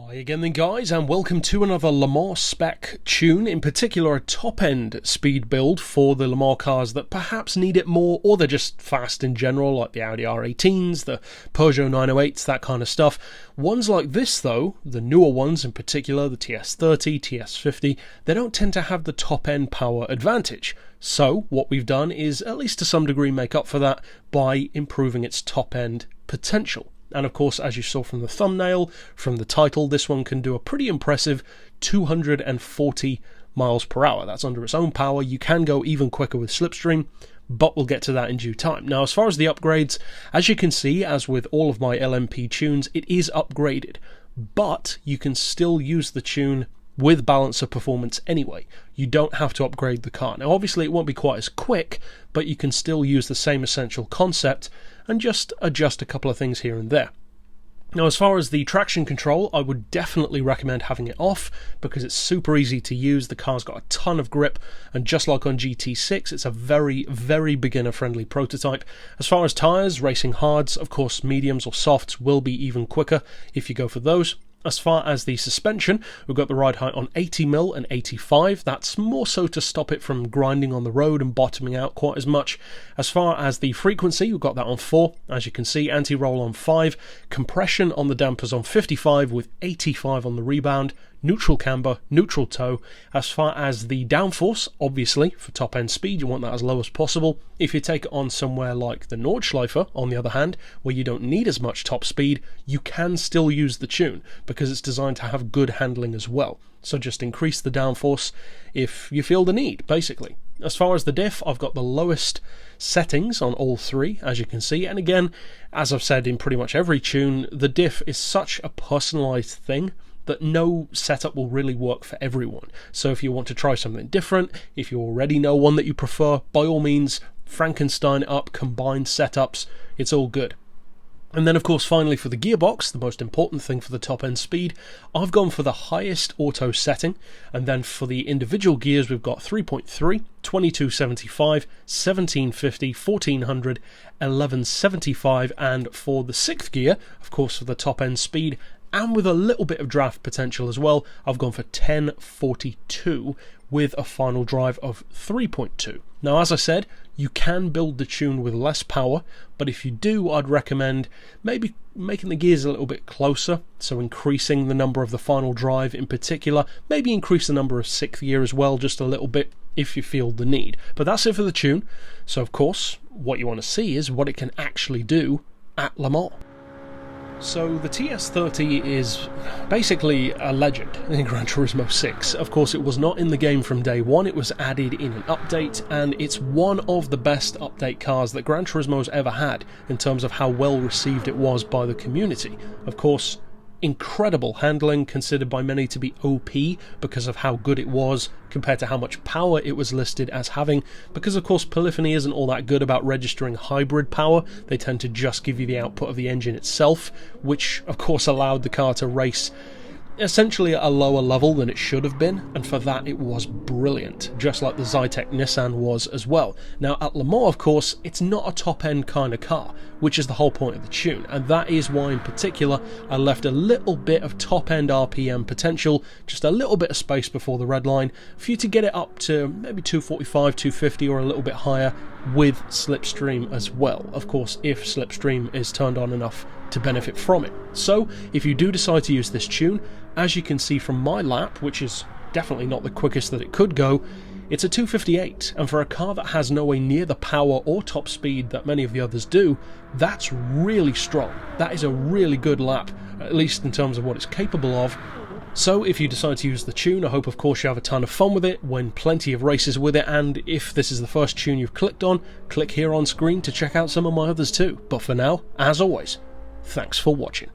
Hi again then guys, and welcome to another Le Mans spec tune, in particular a top-end speed build for the Le Mans cars that perhaps need it more, or they're just fast in general, like the Audi R18s, the Peugeot 908s, that kind of stuff. Ones like this though, the newer ones in particular, the TS30, TS50, they don't tend to have the top-end power advantage. So what we've done is, at least to some degree, make up for that by improving its top-end potential. And of course, as you saw from the thumbnail, from the title, this one can do a pretty impressive 240 miles per hour. That's under its own power. You can go even quicker with slipstream, but we'll get to that in due time. Now, as far as the upgrades, as you can see, as with all of my LMP tunes, it is upgraded, but you can still use the tune with balancer performance anyway. You don't have to upgrade the car. Now obviously it won't be quite as quick, but you can still use the same essential concept and just adjust a couple of things here and there. Now, as far as the traction control, I would definitely recommend having it off because it's super easy to use. The car's got a ton of grip, and just like on GT6, it's a very, very beginner-friendly prototype. As far as tyres, racing hards, of course mediums or softs will be even quicker if you go for those. As far as the suspension, we've got the ride height on 80mm and 85. That's more so to stop it from grinding on the road and bottoming out quite as much. As far as the frequency, we've got that on 4. As you can see, anti-roll on 5. Compression on the dampers on 55 with 85 on the rebound. Neutral camber, neutral toe. As far as the downforce, obviously, for top-end speed, you want that as low as possible. If you take it on somewhere like the Nordschleifer, on the other hand, where you don't need as much top speed, you can still use the tune, because it's designed to have good handling as well. So just increase the downforce if you feel the need, basically. As far as the diff, I've got the lowest settings on all three, as you can see, and again, as I've said in pretty much every tune, the diff is such a personalised thing that no setup will really work for everyone. So if you want to try something different, if you already know one that you prefer, by all means, Frankenstein up, combined setups, it's all good. And then of course finally for the gearbox, the most important thing for the top end speed, I've gone for the highest auto setting, and then for the individual gears we've got 3.3, 2275, 1750, 1400, 1175, and for the 6th gear, of course for the top end speed, and with a little bit of draft potential as well, I've gone for 1042 with a final drive of 3.2. Now, as I said, you can build the tune with less power, but if you do, I'd recommend maybe making the gears a little bit closer, so increasing the number of the final drive in particular, maybe increase the number of 6th gear as well, just a little bit if you feel the need. But that's it for the tune. So of course, what you want to see is what it can actually do at Le Mans. So the TS30 is basically a legend in Gran Turismo 6. Of course, it was not in the game from day one, it was added in an update, and it's one of the best update cars that Gran Turismo's ever had in terms of how well received it was by the community. Of course, incredible handling, considered by many to be OP because of how good it was compared to how much power it was listed as having, because of course Polyphony isn't all that good about registering hybrid power. They tend to just give you the output of the engine itself, which of course allowed the car to race essentially at a lower level than it should have been, and for that it was brilliant, just like the Zytek Nissan was as well. Now at Le Mans, of course, it's not a top-end kind of car, which is the whole point of the tune, and that is why in particular I left a little bit of top-end RPM potential, just a little bit of space before the red line, for you to get it up to maybe 245, 250 or a little bit higher with slipstream as well, of course if slipstream is turned on enough to benefit from it. So if you do decide to use this tune, as you can see from my lap, which is definitely not the quickest that it could go, it's a 258, and for a car that has nowhere near the power or top speed that many of the others do, that's really strong. That is a really good lap, at least in terms of what it's capable of. So if you decide to use the tune, I hope of course you have a ton of fun with it, win plenty of races with it, and if this is the first tune you've clicked on, click here on screen to check out some of my others too. But for now, as always, thanks for watching.